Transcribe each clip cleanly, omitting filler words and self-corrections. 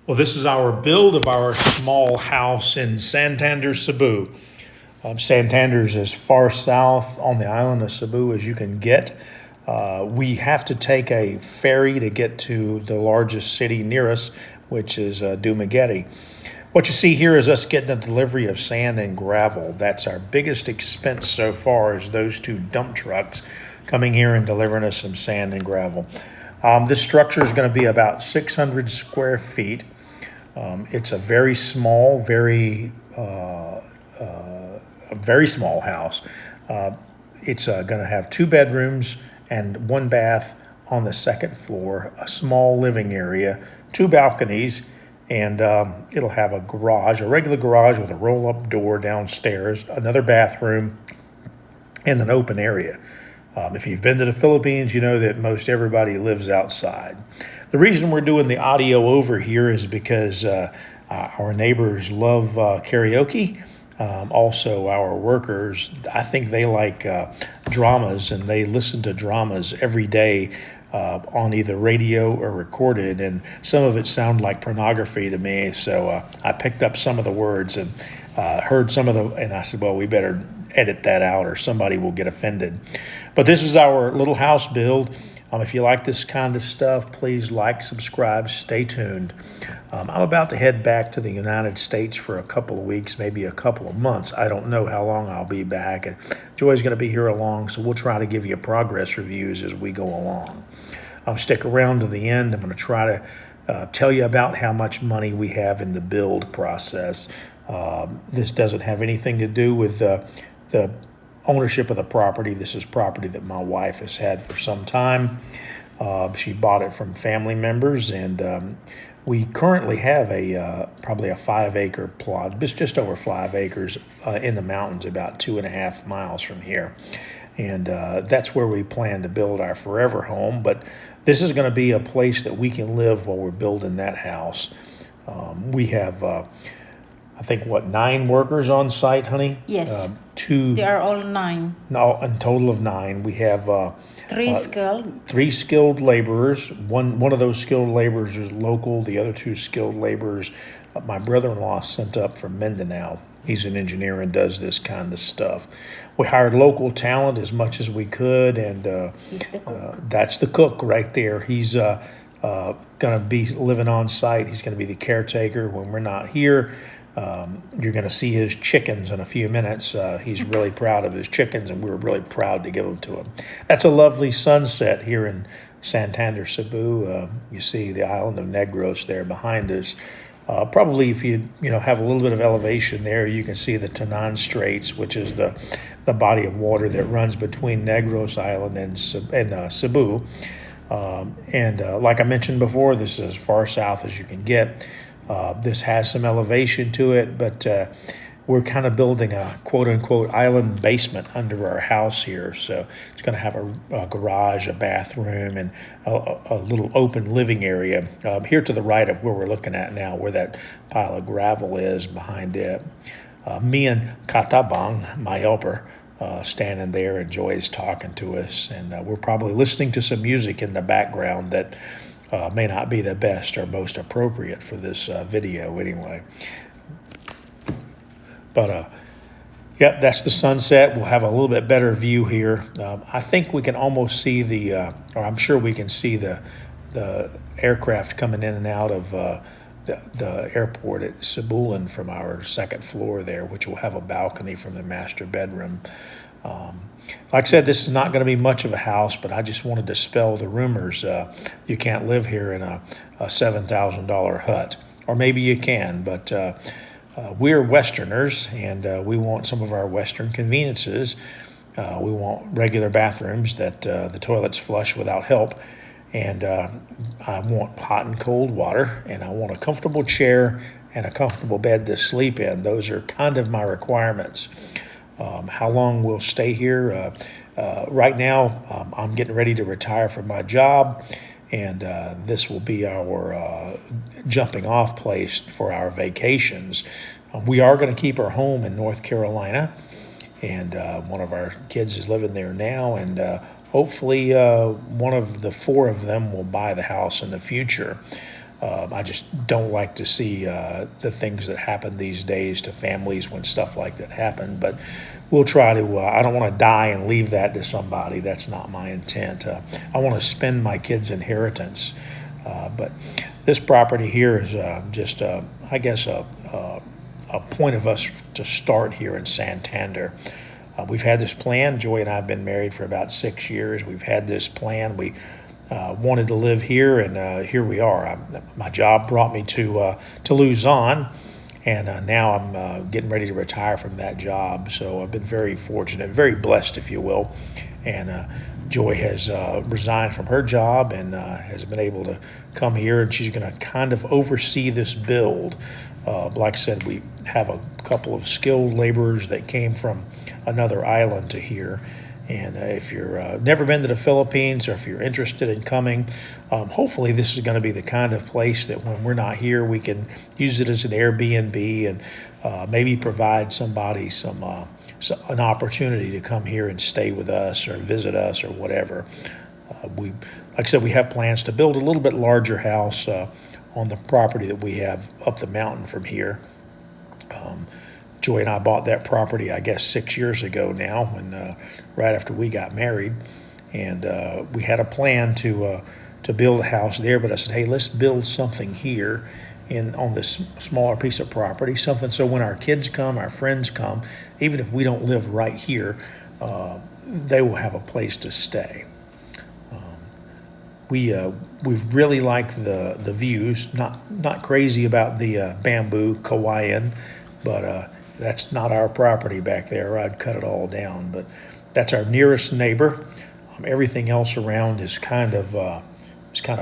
Well, this is our build of our small house in Santander, Cebu. Santander's as far south on the island of Cebu as you can get. We have to take a ferry to get to the largest city near us, which is Dumaguete. What you see here is us getting a delivery of sand and gravel. That's our biggest expense so far, is those two dump trucks coming here and delivering us some sand and gravel. This structure is going to be about 600 square feet. It's a very small, a very small house. It's going to have 2 bedrooms and 1 bath on the second floor, a small living area, 2 balconies, and it'll have a garage, a regular garage with a roll-up door downstairs, another bathroom, and an open area. If you've been to the Philippines, you know that most everybody lives outside. The reason we're doing the audio over here is because our neighbors love karaoke. Also, our workers, I think they like dramas, and they listen to dramas every day on either radio or recorded, and some of it sound like pornography to me. So I picked up some of the words and heard some of and I said, well, we better edit that out or somebody will get offended. But this is our little house build. If you like this kind of stuff, please like, subscribe, stay tuned. I'm about to head back to the United States for a couple of weeks, maybe a couple of months. I don't know how long I'll be back. And Joy's going to be here along, so we'll try to give you progress reviews as we go along. Stick around to the end. I'm going to try to tell you about how much money we have in the build process. This doesn't have anything to do with the ownership of the property. This is property that my wife has had for some time. She bought it from family members, and we currently have probably a 5-acre plot, just over 5 acres in the mountains, about 2.5 miles from here. And that's where we plan to build our forever home. But this is going to be a place that we can live while we're building that house. We have, I think, 9 workers on site, honey? Yes. 2. They are all 9. No, a total of 9. We have 3 skilled. 3 skilled laborers. One of those skilled laborers is local. The other 2 skilled laborers, my brother-in-law sent up from Mindanao. He's an engineer and does this kind of stuff. We hired local talent as much as we could, and He's the cook. that's the cook right there. He's going to be living on site. He's going to be the caretaker when we're not here. You're going to see his chickens in a few minutes. He's really proud of his chickens, and we're really proud to give them to him. That's a lovely sunset here in Santander, Cebu. You see the island of Negros there behind us. Probably if you have a little bit of elevation there, you can see the Tanan Straits, which is the body of water that runs between Negros Island and Cebu. Like I mentioned before, this is as far south as you can get. This has some elevation to it, but we're kind of building a quote-unquote island basement under our house here. So it's going to have a garage, a bathroom, and a little open living area. Here to the right of where we're looking at now, where that pile of gravel is behind it. Me and Katabang, my helper, standing there, and Joy is talking to us. And we're probably listening to some music in the background that may not be the best or most appropriate for this video anyway. But, yep, that's the sunset. We'll have a little bit better view here. I think we can almost see or I'm sure we can see the aircraft coming in and out of the airport at Cebulan from our second floor there, which will have a balcony from the master bedroom. Like I said, this is not going to be much of a house, but I just wanted to dispel the rumors. You can't live here in a $7,000 hut. Or maybe you can, but we're Westerners, and we want some of our Western conveniences. We want regular bathrooms that the toilets flush without help. And I want hot and cold water, and I want a comfortable chair and a comfortable bed to sleep in. Those are kind of my requirements. How long we'll stay here? Right now, I'm getting ready to retire from my job, and this will be our jumping off place for our vacations. We are going to keep our home in North Carolina, and one of our kids is living there now, and hopefully one of the 4 of them will buy the house in the future. I just don't like to see the things that happen these days to families when stuff like that happen. But we'll try to. I don't want to die and leave that to somebody. That's not my intent. I want to spend my kids' inheritance. But this property here is just, I guess, a point of us to start here in Santander. We've had this plan. Joy and I have been married for about 6 years. We've had this plan. We wanted to live here, and here we are. My job brought me to Luzon, and now I'm getting ready to retire from that job. So I've been very fortunate, very blessed, if you will. And Joy has resigned from her job and has been able to come here, and she's going to kind of oversee this build. Like I said, we have a couple of skilled laborers that came from another island to here. And if you're never been to the Philippines, or if you're interested in coming, hopefully this is going to be the kind of place that when we're not here, we can use it as an Airbnb and maybe provide somebody an opportunity to come here and stay with us or visit us or whatever. Like I said, we have plans to build a little bit larger house on the property that we have up the mountain from here. Joy and I bought that property, I guess, 6 years ago now, when right after we got married, and we had a plan to build a house there. But I said, hey, let's build something here on this smaller piece of property, something so when our kids come, our friends come, even if we don't live right here, they will have a place to stay. We really like the views. Not crazy about the bamboo Kauaian, but that's not our property back there. I'd cut it all down. But that's our nearest neighbor. Everything else around is kind of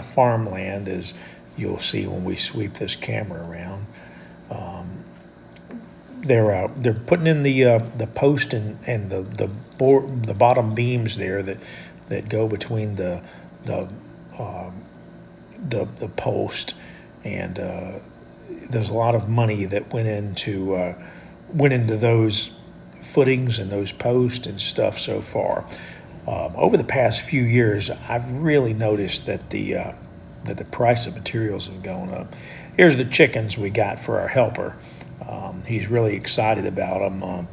farmland, as you'll see when we sweep this camera around. They're putting in the post and the bottom beams there that go between the post, and there's a lot of money that went into those footings and those posts and stuff so far. Over the past few years, I've really noticed that the price of materials have gone up. Here's the chickens we got for our helper. He's really excited about them.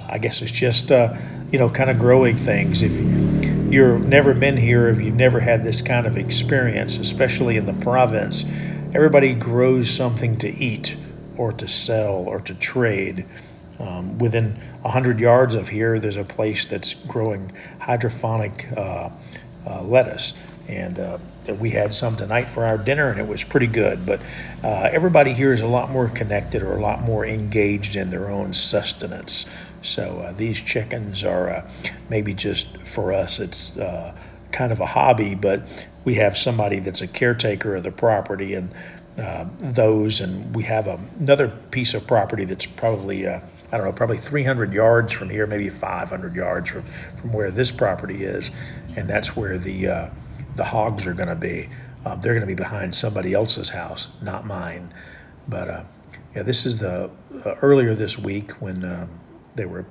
I guess it's just kind of growing things. If you've never been here, if you've never had this kind of experience, especially in the province, everybody grows something to eat or to sell or to trade. Within 100 yards of here, there's a place that's growing hydroponic lettuce. And we had some tonight for our dinner, and it was pretty good. But everybody here is a lot more connected, or a lot more engaged in their own sustenance. So these chickens are maybe just for us, it's kind of a hobby, but we have somebody that's a caretaker of the property, and and we have another piece of property that's probably, probably 300 yards from here, maybe 500 yards from where this property is, and that's where the hogs are going to be. They're going to be behind somebody else's house, not mine. But this is earlier this week when they were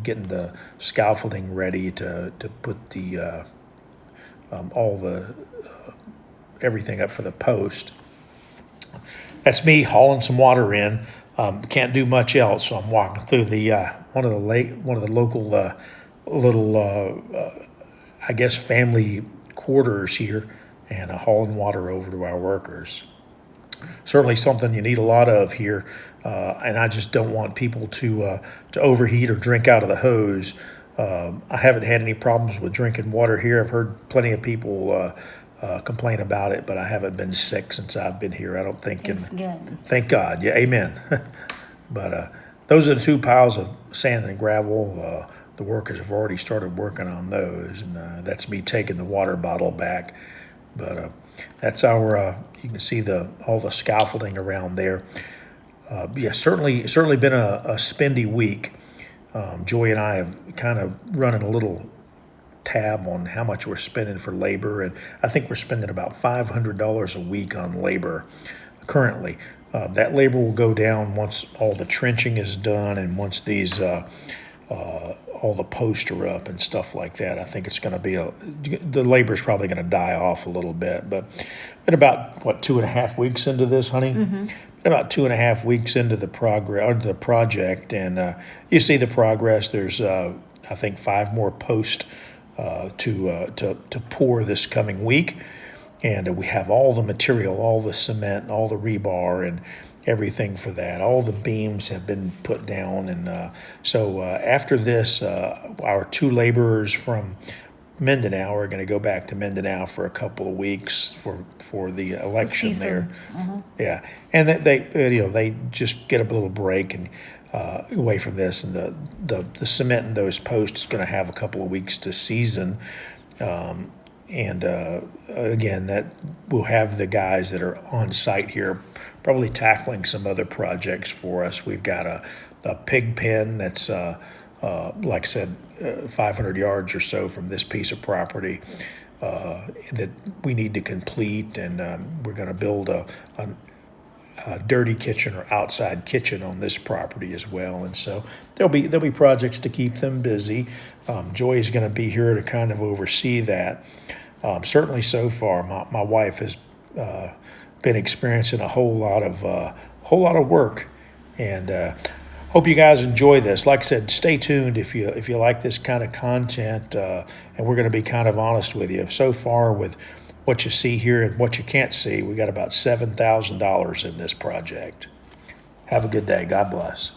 getting the scaffolding ready to put everything up for the post. That's me hauling some water in. Can't do much else, so I'm walking through one of the local little I guess family quarters here, and hauling water over to our workers. Certainly something you need a lot of here, and I just don't want people to overheat or drink out of the hose. I haven't had any problems with drinking water here. I've heard plenty of people complain about it, but I haven't been sick since I've been here. I don't think. It's good. Thank God. Yeah, amen. But those are the 2 piles of sand and gravel. The workers have already started working on those, and that's me taking the water bottle back. But that's you can see all the scaffolding around there. Certainly been a spendy week. Joy and I have kind of running a little tab on how much we're spending for labor, and I think we're spending about $500 a week on labor currently. That labor will go down once all the trenching is done, and once all the posts are up and stuff like that. I think it's going to be the labor's probably going to die off a little bit, but in about, what, 2.5 weeks into this, honey? About 2.5 weeks into the project, and you see the progress. There's, I think, 5 more posts to pour this coming week, and we have all the material, all the cement, all the rebar, and everything for that. All the beams have been put down, and so after this, our 2 laborers from Mindanao are going to go back to Mindanao for a couple of weeks for the election there. Yeah, and they just get a little break and away from this, and the cement in those posts is going to have a couple of weeks to season. And again, that we'll have the guys that are on site here probably tackling some other projects for us. We've got a pig pen that's, like I said, 500 yards or so from this piece of property that we need to complete, and we're going to build a dirty kitchen or outside kitchen on this property as well. And so there'll be projects to keep them busy. Joy's going to be here to kind of oversee that. Certainly so far, my wife has been experiencing a whole lot of work, and hope you guys enjoy this. Like I said, stay tuned if you like this kind of content, and we're going to be kind of honest with you. So far, with what you see here and what you can't see, we got about $7,000 in this project. Have a good day. God bless.